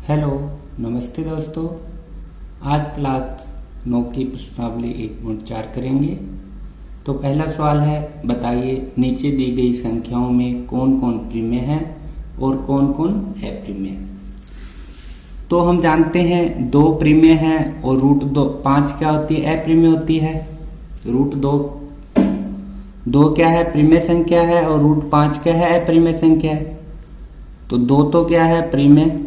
Hello, नमस्ते दोस्तों। आज क्लास 9 की प्रश्नावली 1.4 करेंगे। तो पहला सवाल है, बताइए नीचे दी गई संख्याओं में कौन कौन प्रिमेय है और कौन कौन अप्रिमेय है। तो हम जानते हैं 2 प्रिमेय है और √5 क्या होती है, अप्रिमेय होती है। √2 क्या है, प्रिमेय संख्या है और √5 क्या है, अप्रिमेय संख्या है। तो 2 तो क्या है, प्रिमेय,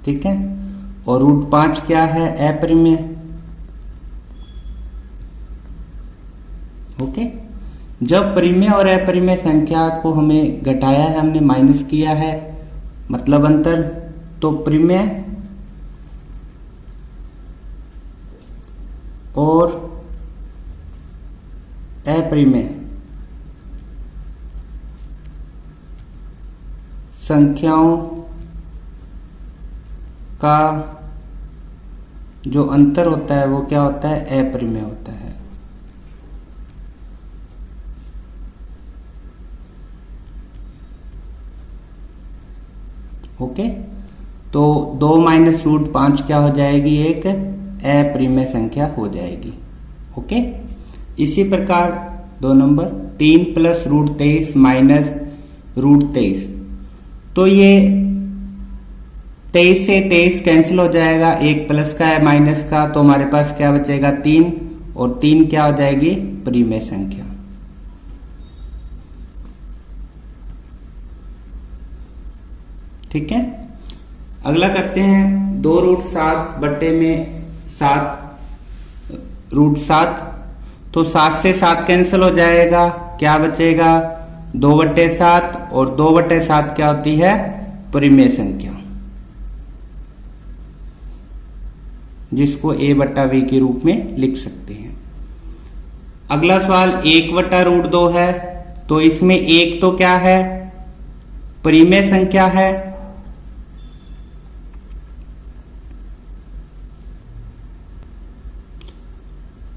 ठीक है, और √5 क्या है, अप्रिमेय। ओके, जब प्रिमेय और अप्रिमेय संख्या को हमें घटाया है, हमने माइनस किया है, मतलब अंतर, तो प्रिमेय और अप्रिमेय संख्याओं का जो अंतर होता है वो क्या होता है, अप्रिमेय होता है। ओके, तो 2 माइनस √5 क्या हो जाएगी, एक अप्रिमेय संख्या हो जाएगी। ओके, इसी प्रकार 2 नंबर 3 + √23 माइनस √23, तो ये 23 से 23 कैंसिल हो जाएगा, एक प्लस का है माइनस का, तो हमारे पास क्या बचेगा 3, और 3 क्या हो जाएगी, प्रिमेय संख्या। ठीक है, अगला करते हैं 2 √7 बट्टे में 7 √7, तो 7 से 7 कैंसिल हो जाएगा, क्या बचेगा 2/7, और 2/7 क्या होती है, प्रिमेय संख्या, जिसको a/v के रूप में लिख सकते हैं। अगला सवाल 1/√2 है, तो इसमें 1 तो क्या है, प्रिमेय संख्या है,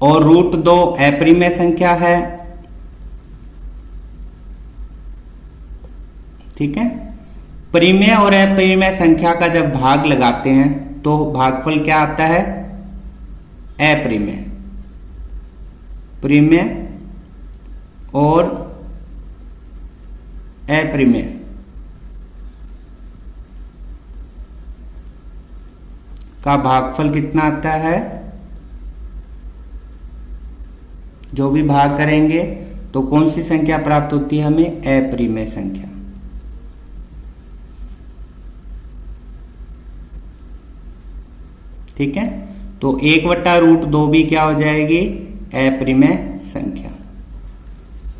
और √2 अप्रिमेय संख्या है। ठीक है, प्रिमेय और अप्रिमेय संख्या का जब भाग लगाते हैं तो भागफल क्या आता है, अप्रिमेय। प्रिमेय और अप्रिमेय का भागफल कितना आता है, जो भी भाग करेंगे तो कौन सी संख्या प्राप्त होती है हमें, अप्रिमेय संख्या। ठीक है, तो 1/√2 भी क्या हो जाएगी, अप्रिमेय संख्या।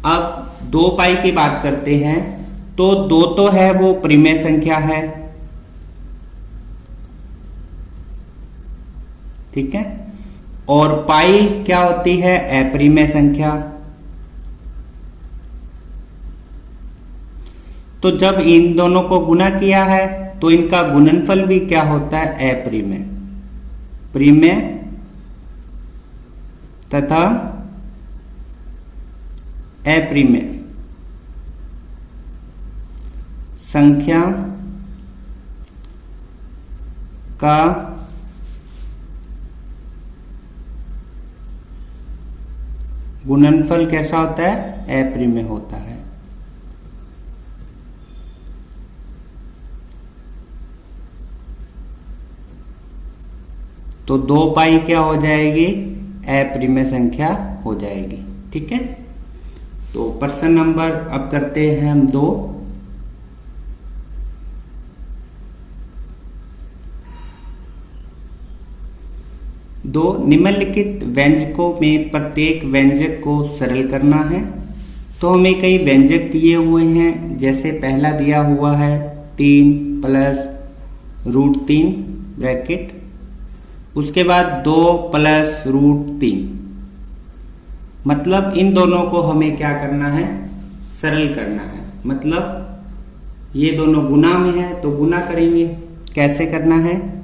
अब 2π की बात करते हैं, तो 2 तो है वो प्रिमेय संख्या है। ठीक है, और पाई क्या होती है, अप्रिमेय संख्या। तो जब इन दोनों को गुना किया है तो इनका गुणनफल भी क्या होता है, अप्रिमेय। प्रिमेय तथा अप्रिमेय संख्या का गुणनफल कैसा होता है, अप्रिमेय होता है। तो 2π क्या हो जाएगी, अप्रिमेय संख्या हो जाएगी। ठीक है, तो प्रश्न नंबर अब करते हैं हम 2। निम्नलिखित व्यंजकों में प्रत्येक व्यंजक को सरल करना है। तो हमें कई व्यंजक दिए हुए हैं, जैसे पहला दिया हुआ है 3 + √3 ब्रैकेट, उसके बाद 2 + √3, मतलब इन दोनों को हमें क्या करना है, सरल करना है। मतलब ये दोनों गुना में है तो गुना करेंगे। कैसे करना है,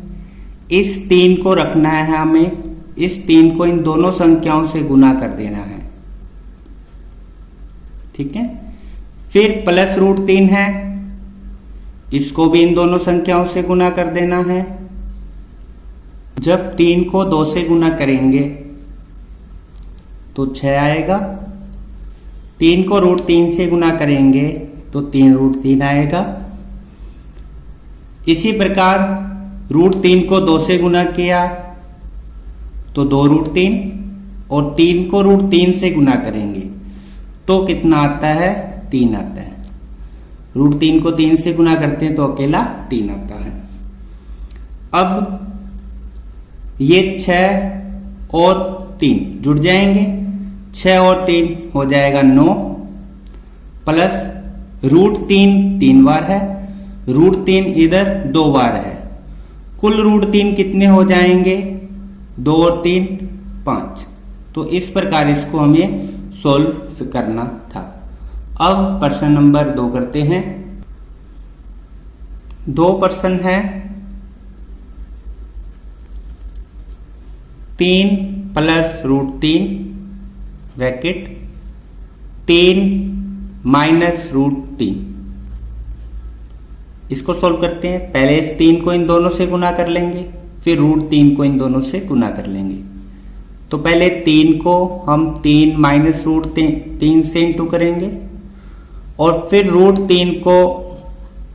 इस 3 को रखना है हमें, इस 3 को इन दोनों संख्याओं से गुना कर देना है। ठीक है, फिर +√3 है, इसको भी इन दोनों संख्याओं से गुना कर देना है। जब 3 को 2 से गुना करेंगे तो 6 आएगा। 3 को √3 से गुना करेंगे तो 3√3 आएगा। इसी प्रकार √3 को 2 से गुना किया तो 2√3 और 3 को √3 से गुना करेंगे तो कितना आता है? 3 आता है। √3 को 3 से गुना करते हैं तो अकेला 3 आता है। अब ये 6 और 3 जुड़ जाएंगे, 6 और 3 हो जाएगा 9 प्लस √3 3 बार है, √3 इधर 2 बार है, कुल √3 कितने हो जाएंगे? 2 और 3 5। तो इस प्रकार इसको हमें सोल्व करना था। अब प्रश्न नंबर 2 करते हैं। 2 प्रश्न है 3 प्लस √3 ब्रैकेट 3 माइनस √3। इसको सोल्व करते हैं। पहले इस 3 को इन दोनों से गुना कर लेंगे, फिर √3 को इन दोनों से गुना कर लेंगे। तो पहले 3 को हम 3 माइनस √3 से इंटू करेंगे और फिर √3 को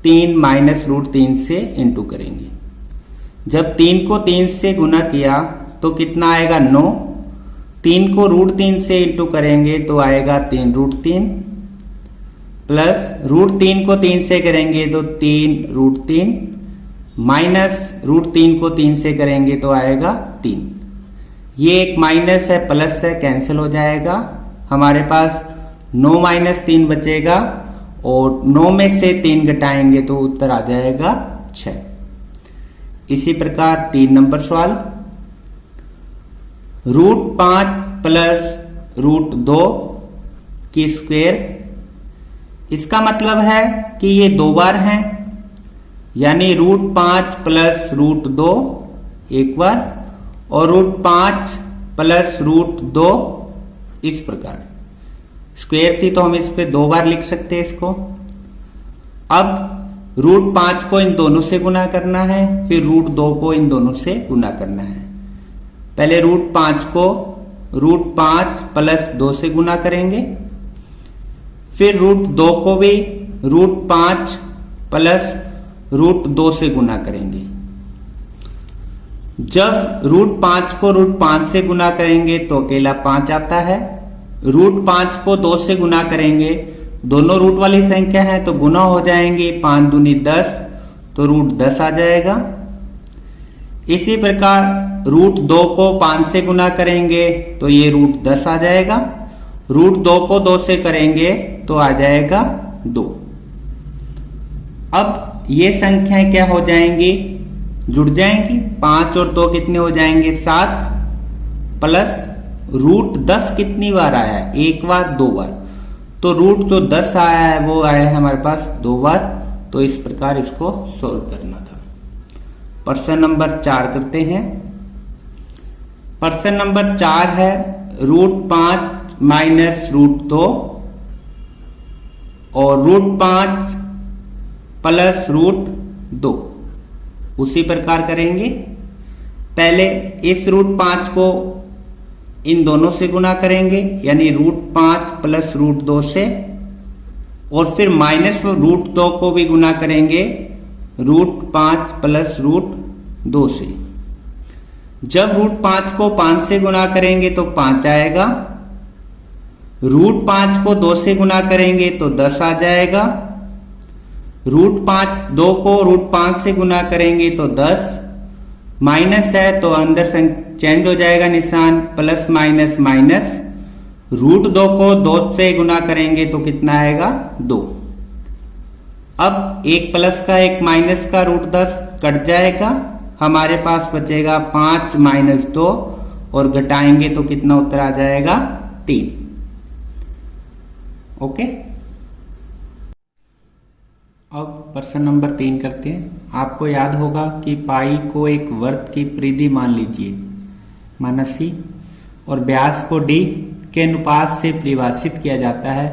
3 माइनस √3 से इंटू करेंगे। जब 3 को 3 से गुना किया तो कितना आएगा? 9। 3 को √3 से इंटू करेंगे तो आएगा 3√3 प्लस √3 को 3 से करेंगे तो 3√3 माइनस √3 को 3 से करेंगे तो आएगा 3। ये एक माइनस है प्लस है, कैंसिल हो जाएगा। हमारे पास 9 माइनस 3 बचेगा और 9 में से 3 घटाएंगे तो उत्तर आ जाएगा 6। इसी प्रकार 3 नंबर सवाल, √5 प्लस √2 की स्क्वायर। इसका मतलब है कि ये 2 बार हैं, यानी √5 प्लस √2 एक बार और √5 प्लस √2 इस प्रकार। स्क्वायर थी तो हम इस पे 2 बार लिख सकते हैं इसको। अब √5 को इन दोनों से गुना करना है, फिर √2 को इन दोनों से गुना करना है। पहले √5 को √5 प्लस 2 से गुना करेंगे, फिर √2 को भी √5 प्लस √2 से गुना करेंगे। जब √5 को √5 से गुना करेंगे तो अकेला 5 आता है। √5 को 2 से गुना करेंगे, दोनों रूट वाली संख्या है तो गुना हो जाएंगे, 5 दूनी 10 तो √10 आ जाएगा। इसी प्रकार √2 को 5 से गुना करेंगे तो ये √10 आ जाएगा। √2 को 2 से करेंगे तो आ जाएगा 2। अब ये संख्याएं क्या हो जाएंगी? जुड़ जाएंगी। 5 और 2 कितने हो जाएंगे? 7 प्लस √10 कितनी बार आया है? एक बार, 2 बार। तो जो 10 आया है वो आया है हमारे पास 2 बार। तो इस प्रकार इसको सोल्व करना था। प्रश्न नंबर 4 करते हैं। प्रश्न नंबर 4 है √5 माइनस √2 और √5 प्लस √2। उसी प्रकार करेंगे। पहले इस √5 को इन दोनों से गुना करेंगे, यानी √5 प्लस √2 से, और फिर माइनस √2 को भी गुना करेंगे √5 प्लस √2 से। जब √5 को 5 से गुना करेंगे तो 5 आएगा। √5 को 2 से गुना करेंगे तो 10 आ जाएगा। √2 को √5 से गुना करेंगे तो 10, माइनस है तो अंदर चेंज हो जाएगा निशान, प्लस माइनस माइनस। √2 को 2 से गुना करेंगे तो कितना आएगा? 2। अब एक प्लस का एक माइनस का √10 कट जाएगा, हमारे पास बचेगा 5 माइनस 2 और घटाएंगे तो कितना उत्तर आ जाएगा? 3। ओके। अब प्रश्न नंबर 3 करते हैं। आपको याद होगा कि पाई को एक वृत्त की परिधि मान लीजिए, माना C, और व्यास को D के अनुपात से परिभाषित किया जाता है,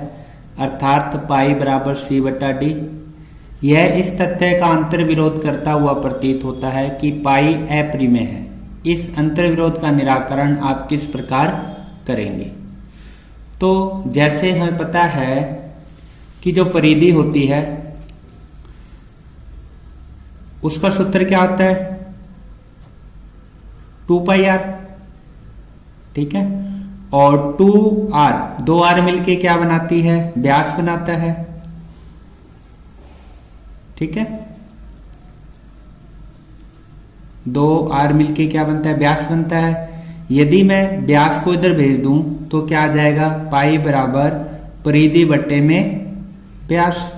अर्थात पाई बराबर C/D। यह इस तथ्य का अंतर विरोध करता हुआ प्रतीत होता है कि पाई अप्रिमेय है। इस अंतर विरोध का निराकरण आप किस प्रकार करेंगे? तो जैसे हमें पता है कि जो परिधि होती है उसका सूत्र क्या होता है? 2πr, ठीक है। और 2r, 2r मिलके क्या बनाती है? व्यास बनाता है, ठीक है। 2r मिलके क्या बनता है? व्यास बनता है। यदि मैं व्यास को इधर भेज दूं तो क्या आ जाएगा? पाई बराबर परिधि बट्टे में व्यास।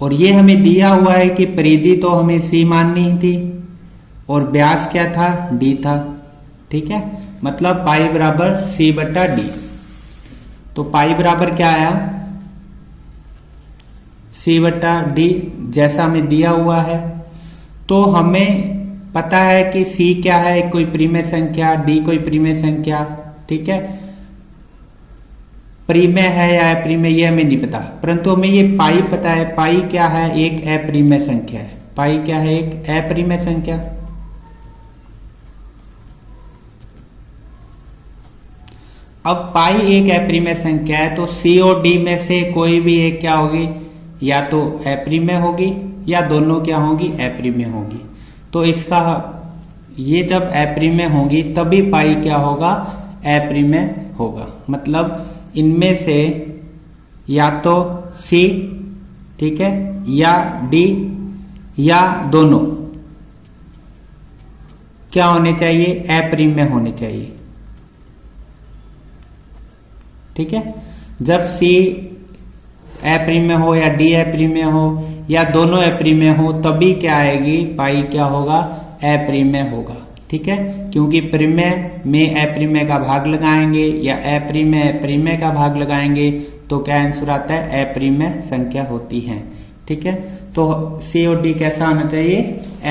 और ये हमें दिया हुआ है कि परिधि तो हमें c माननी थी और व्यास क्या था? d था, ठीक है। मतलब पाई बराबर c बट्टा d। तो पाई बराबर क्या आया? c बट्टा d, जैसा हमें दिया हुआ है। तो हमें पता है कि c क्या है? कोई परिमेय संख्या, d कोई परिमेय संख्या, ठीक है। परिमेय है या अप्रिमेय ये हमें नहीं पता, परंतु हमें ये पाई पता है। पाई क्या है? एक अप्रिमेय संख्या है। पाई क्या है? एक अप्रिमेय संख्या। अब पाई एक अप्रिमेय संख्या है तो c और d में से कोई भी एक क्या होगी? या तो अप्रिमेय होगी या दोनों क्या होगी? अप्रिमेय होगी। तो इसका ये जब अप्रिमेय होगी तभी पाई क्या होगा? अप्रिमेय होगा। मतलब इनमें से या तो c, ठीक है, या d या दोनों क्या होने चाहिए? अप्रिमेय होने चाहिए, ठीक है। जब c अप्रिमेय हो या d अप्रिमेय हो या दोनों अप्रिमेय हो तभी क्या आएगी? पाई क्या होगा? अप्रिमेय होगा, ठीक है। क्योंकि परिमेय में अप्रिमेय का भाग लगाएंगे या अप्रिमेय परिमेय का भाग लगाएंगे तो क्या आंसर आता है? अप्रिमेय संख्या होती है, ठीक है। तो c और d कैसा होना चाहिए?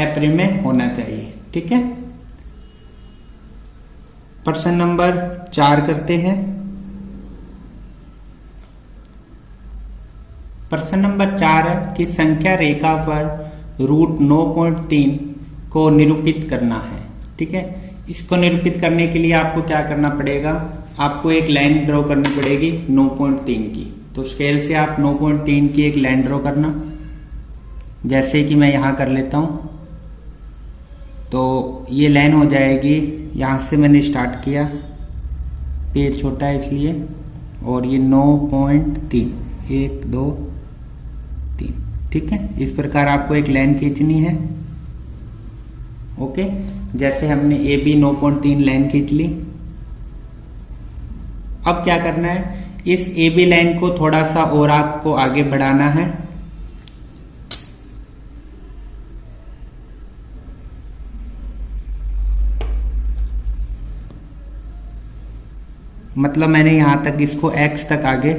अप्रिमेय होना चाहिए, ठीक है। प्रश्न नंबर 4 करते हैं। प्रश्न नंबर 4 है कि संख्या रेखा पर रूट 9.3 को निरूपित करना है, ठीक है। इसको निरूपित करने के लिए आपको क्या करना पड़ेगा? आपको एक लाइन ड्रॉ करनी पड़ेगी 9.3 की। तो स्केल से आप 9.3 की एक लाइन ड्रॉ करना, जैसे कि मैं यहां कर लेता हूं। तो ये लाइन हो जाएगी, यहां से मैंने स्टार्ट किया, पेज छोटा है इसलिए, और ये 9.3, 1 2 3, ठीक है। इस प्रकार आपको एक लाइन खींचनी है, ओके। जैसे हमने ए बी 9.3 लाइन खींच ली। अब क्या करना है? इस ए बी लाइन को थोड़ा सा और आपको आगे बढ़ाना है। मतलब मैंने यहां तक इसको x तक आगे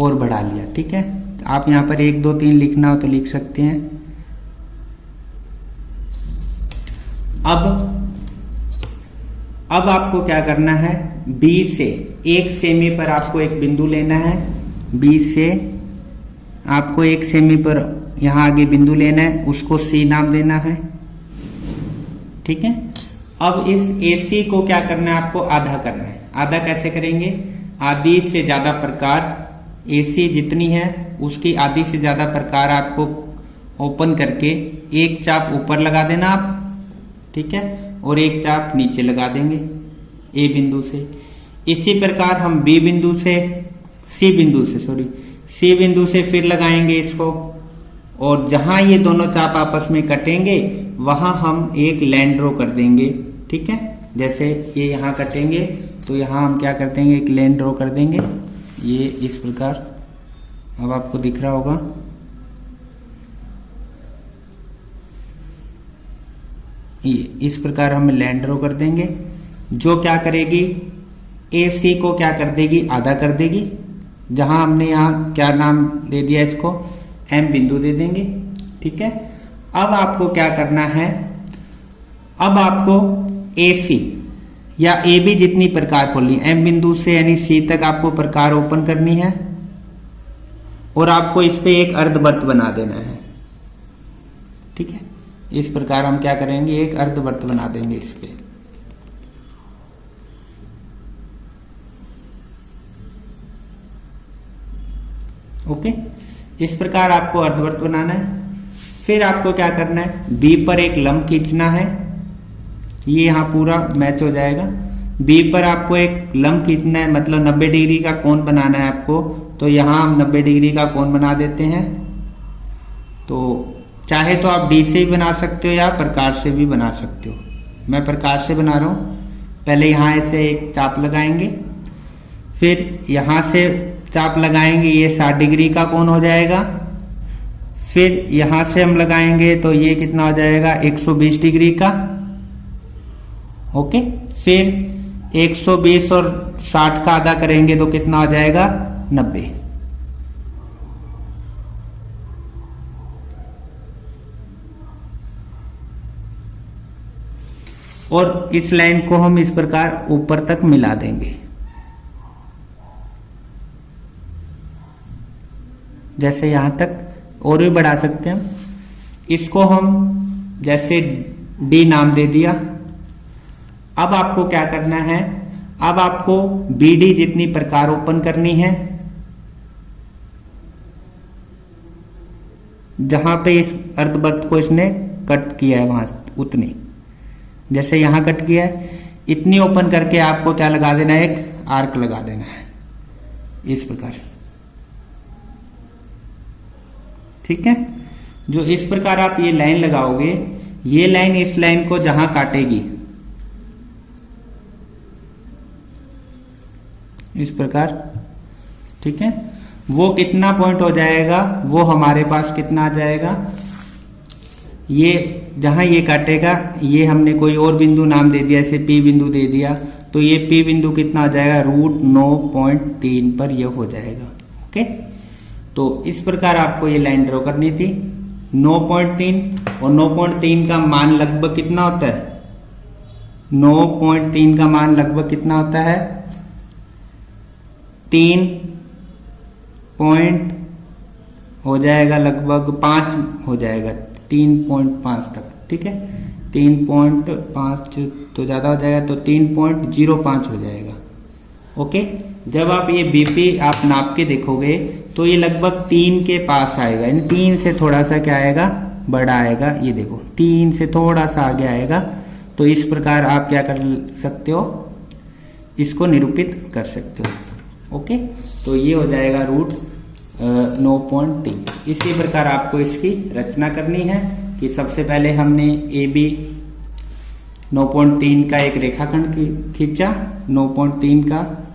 और बढ़ा लिया, ठीक है। आप यहां पर 1 2 3 लिखना हो तो लिख सकते हैं। अब आपको क्या करना है? B से 1 सेमी पर आपको एक बिंदु लेना है। B से आपको 1 सेमी पर यहां आगे बिंदु लेना है, उसको C नाम देना है, ठीक है। अब इस AC को क्या करना है? आपको आधा करना है। आधा कैसे करेंगे? आधी से ज्यादा प्रकार, AC जितनी है उसकी आधी से ज्यादा प्रकार आपको ओपन करके एक चाप ऊपर लगा देना आप, ठीक है, और एक चाप नीचे लगा देंगे A बिंदु से। इसी प्रकार हम B बिंदु से C बिंदु से फिर लगाएंगे इसको, और जहां ये दोनों चाप आपस में कटेंगे वहां हम एक लाइन ड्रॉ कर देंगे, ठीक है। जैसे ये यहां कटेंगे तो यहां हम क्या कर देंगे? एक लाइन ड्रॉ कर देंगे, ये इस प्रकार। अब आपको दिख रहा होगा, ये इस प्रकार हम लाइन ड्रॉ कर देंगे, जो क्या करेगी? AC को क्या कर देगी? आधा कर देगी। जहां हमने यहाँ क्या नाम दे दिया इसको? M बिंदु दे देंगे, ठीक है। अब आपको क्या करना है? अब आपको AC या AB जितनी प्रकार खोलनी, M बिंदु से यानी C तक आपको प्रकार ओपन करनी है। और आपको इस पे एक अर्धवृत्त बना देना है। ठीक है, इस प्रकार हम क्या करेंगे, एक अर्धवृत्त बना देंगे इस पे। ओके, इस प्रकार आपको अर्धवृत्त बनाना है। फिर आपको क्या करना है, बी पर एक लंब खींचना है। ये यहाँ पूरा मैच हो जाएगा। बी पर आपको एक लंब खींचना है, मतलब 90 डिग्री का कोण बनाना है आपको। तो यहाँ हम 90 डिग्री का कोण बना देते हैं। तो चाहे तो आप डी से भी बना सकते हो या प्रकार से भी बना सकते हो। मैं प्रकार से बना रहा हूँ। पहले यहाँ ऐसे एक चाप लगाएंगे, फिर यहाँ से चाप लगाएंगे, ये 60 डिग्री का कोण हो जाएगा। फिर यहाँ से हम लगाएंगे तो ये कितना हो जाएगा, 120 डिग्री का। ओके, फिर 120 और 60 का आधा करेंगे तो कितना हो जाएगा, 90। और इस लाइन को हम इस प्रकार ऊपर तक मिला देंगे, जैसे यहां तक, और भी बढ़ा सकते हैं हम। इसको हम जैसे डी नाम दे दिया। अब आपको क्या करना है, अब आपको बीडी जितनी प्रकार ओपन करनी है, जहां पे इस अर्धवृत्त को इसने कट किया है वहां उतनी, जैसे यहां कट किया है, इतनी ओपन करके आपको क्या लगा देना है, एक आर्क लगा देना है इस प्रकार। ठीक है, जो इस प्रकार आप ये लाइन लगाओगे, ये लाइन इस लाइन को जहां काटेगी, इस प्रकार, ठीक है, वो कितना पॉइंट हो जाएगा, वो हमारे पास कितना आ जाएगा, ये जहां ये काटेगा, ये हमने कोई और बिंदु नाम दे दिया, ऐसे पी बिंदु दे दिया, तो ये पी बिंदु कितना आ जाएगा, √9.3 पर ये हो जाएगा। ओके, तो इस प्रकार आपको ये लाइन ड्रॉ करनी थी। 9.3 और 9.3 का मान लगभग कितना होता है, 9.3 का मान लगभग कितना होता है, 3 पॉइंट हो जाएगा, लगभग 5 हो जाएगा, 3.5 तक। ठीक है, 3.5 तो ज्यादा हो जाएगा, तो 3.05 हो जाएगा। ओके, जब आप ये बीपी आप नाप के देखोगे तो ये लगभग 3 के पास आएगा, यानी 3 से थोड़ा सा क्या आएगा, बड़ा आएगा। ये देखो 3 से थोड़ा सा आगे आएगा। तो इस प्रकार आप क्या कर सकते हो, इसको निरूपित कर सकते हो। ओके, तो ये हो जाएगा √9.3। इसी प्रकार आपको इसकी रचना करनी है कि सबसे पहले हमने ए बी 9.3 का एक रेखाखंड खींचा, 9.3 का,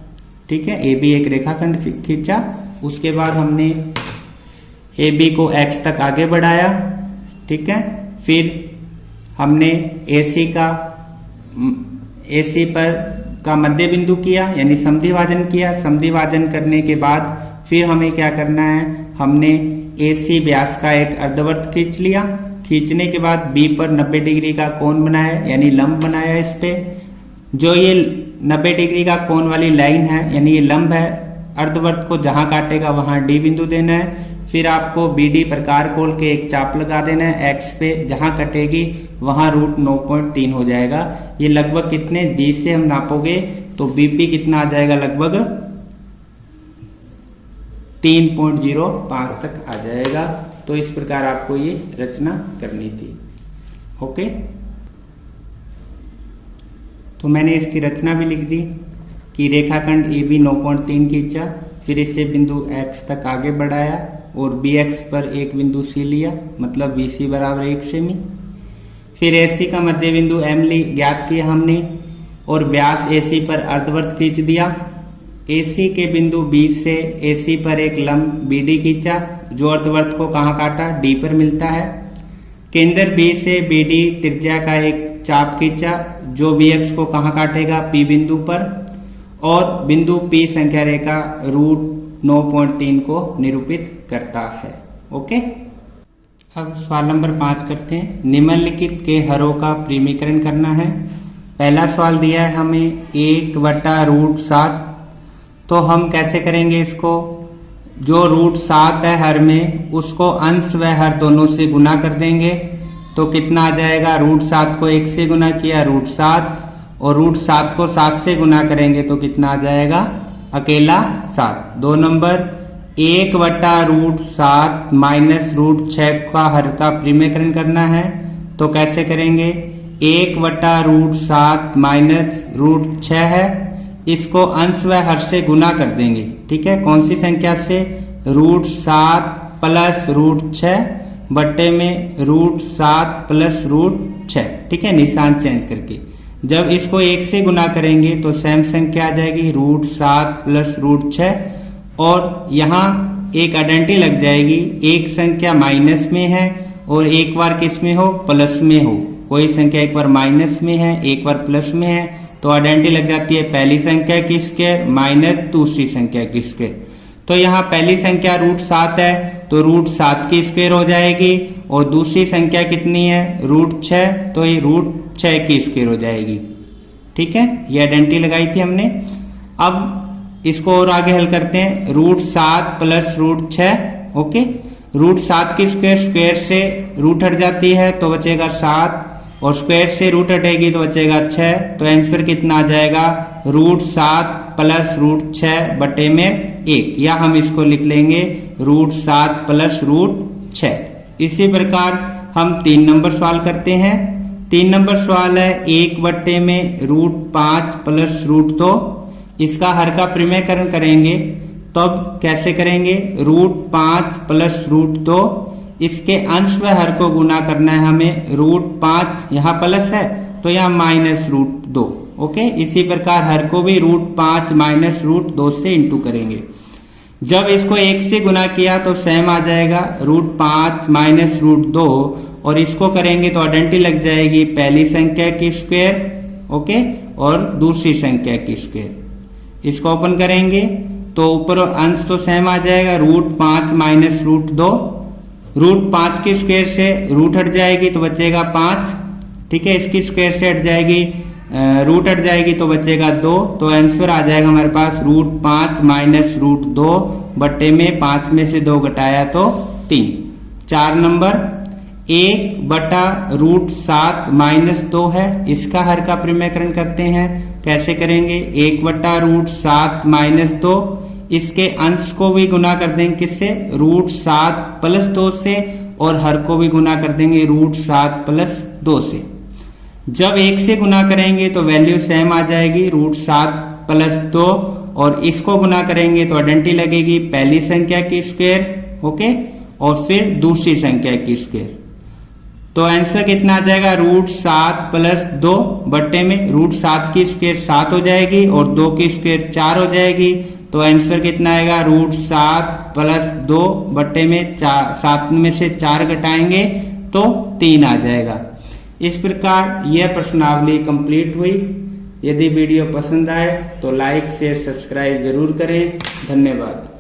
ठीक है, ए बी एक रेखाखंड खींचा। उसके बाद हमने ए बी को x तक आगे बढ़ाया, ठीक है। फिर हमने AC पर का मध्य बिंदु किया, यानी समद्विभाजन किया। समद्विभाजन करने के बाद फिर हमें क्या करना है, हमने AC व्यास का एक अर्धवृत्त खींच लिया। खींचने के बाद B पर 90 डिग्री का कोण बनाया, यानी लंब बनाया। इस पे जो ये 90 डिग्री का कोण वाली लाइन है, यानी ये लंब है, अर्धवृत्त को जहां काटेगा वहां D बिंदु देना है। फिर आपको BD प्रकार खोल के एक चाप लगा देना है X पे, जहां कटेगी वहां √9.3 हो जाएगा। ये लगभग कितने, 20 से हम नापोगे तो BP कितना आ जाएगा, लगभग 3.05 तक आ जाएगा। तो इस प्रकार आपको ये रचना करनी थी। ओके, तो मैंने इसकी रचना भी लिख दी कि रेखाखंड AB 9.3 खींचा, फिर इससे बिंदु X तक आगे बढ़ाया और BX पर एक बिंदु C लिया, मतलब BC बराबर 1 सेमी। फिर AC का मध्य बिंदु M ज्ञात किया हमने और व्यास AC पर अर्धवृत्त खींच दिया। AC के बिंदु B से AC पर एक लंब BD खींचा, जो अर्धवृत्त को कहाँ काटा, D पर मिलता है। केंद्र B से BD त्रिज्या का एक चाप खींचा, जो BX को कहाँ काटेगा, P बिंदु पर, और बिंदु P संख्या रेखा √9.3 को निरूपित करता है। ओके, अब सवाल नंबर 5 करते हैं। निम्नलिखित के हरों का परिमीकरण करना है। पहला सवाल दिया है हमें 1/√7, तो हम कैसे करेंगे इसको, जो √7 है हर में उसको अंश व हर दोनों से गुना कर देंगे तो कितना आ जाएगा। √7 को 1 से गुना किया √7 और √7 को 7 से गुना करेंगे तो कितना आ जाएगा अकेला 7। 2 नंबर 1/√7 माइनस √6 का हर का परिमेयकरण करना है तो कैसे करेंगे। 1/√7 माइनस √6 है, इसको अंश व हर से गुना कर देंगे। ठीक है, कौन सी संख्या से, √7 प्लस √6 बट्टे में √7 प्लस √6। ठीक है, निशान चेंज करके जब इसको 1 से गुना करेंगे तो सेम संख्या आ जाएगी √7 प्लस √6 और यहाँ एक आइडेंटिटी लग जाएगी। एक संख्या माइनस में है और एक बार किस में हो, प्लस में हो। कोई संख्या एक बार माइनस में है एक बार प्लस में है तो आइडेंटिटी लग जाती है पहली संख्या की स्क्वायर माइनस दूसरी संख्या की स्क्वायर। तो यहाँ पहली संख्या √7 है तो √7 की स्क्वायर हो जाएगी और दूसरी संख्या कितनी है √6 तो ये √6 की स्क्वायर हो जाएगी। ठीक है, ये आइडेंटिटी लगाई थी हमने। अब इसको और आगे हल करते हैं। √7 प्लस √6 ओके, √7 की स्क्वायर से रूट हट जाती है तो बचेगा 7 और स्क्वायर से रूट हटेगी तो बचेगा 6। तो आंसर कितना आ जाएगा √7 प्लस √6 बटे में 1, या हम इसको लिख लेंगे √7 प्लस √6। इसी प्रकार हम 3 नंबर सवाल करते हैं। 3 नंबर सवाल है 1 बट्टे में √5 प्लस √2, इसका हर का परिमेयकरण करेंगे तो अब कैसे करेंगे। √5 प्लस √2, इसके अंश व हर को गुना करना है हमें। √5 यहाँ प्लस है तो यहाँ माइनस √2 ओके। इसी प्रकार हर को भी √5 माइनस √2 से इंटू करेंगे। जब इसको 1 से गुना किया तो सेम आ जाएगा √5 माइनस √2 और इसको करेंगे तो आइडेंटिटी लग जाएगी पहली संख्या की स्क्वायर ओके और दूसरी संख्या की स्क्वायर। इसको ओपन करेंगे तो ऊपर अंश तो सेम आ जाएगा √5 माइनस √2। √5 की स्क्वायर से रूट हट जाएगी तो बचेगा 5। ठीक है, इसकी स्क्वायर से हट जाएगी रूट हट जाएगी तो बचेगा 2। तो आंसर आ जाएगा हमारे पास √5 माइनस √2 बट्टे में 5 में से 2 घटाया तो 3। 4 नंबर 1/√7 माइनस 2 है, इसका हर का परिमेयकरण करते हैं। कैसे करेंगे, 1/√7 माइनस 2, इसके अंश को भी गुना कर देंगे किससे, √7 प्लस 2 से और हर को भी गुना कर देंगे √7 प्लस 2 से। जब 1 से गुना करेंगे तो वैल्यू सेम आ जाएगी √7 प्लस 2 और इसको गुना करेंगे तो आइडेंटिटी लगेगी पहली संख्या की स्क्वायर ओके और फिर दूसरी संख्या की स्क्वायर। तो आंसर कितना आ जाएगा √7 प्लस 2 बट्टे में √7 की स्क्वायर 7 हो जाएगी और 2 की स्क्वायर 4 हो जाएगी। तो आंसर कितना आएगा √7 प्लस 2 बट्टे में 7 में से 4 घटाएंगे तो 3 आ जाएगा। इस प्रकार यह प्रश्नावली कंप्लीट हुई। यदि वीडियो पसंद आए तो लाइक शेयर सब्सक्राइब जरूर करें। धन्यवाद।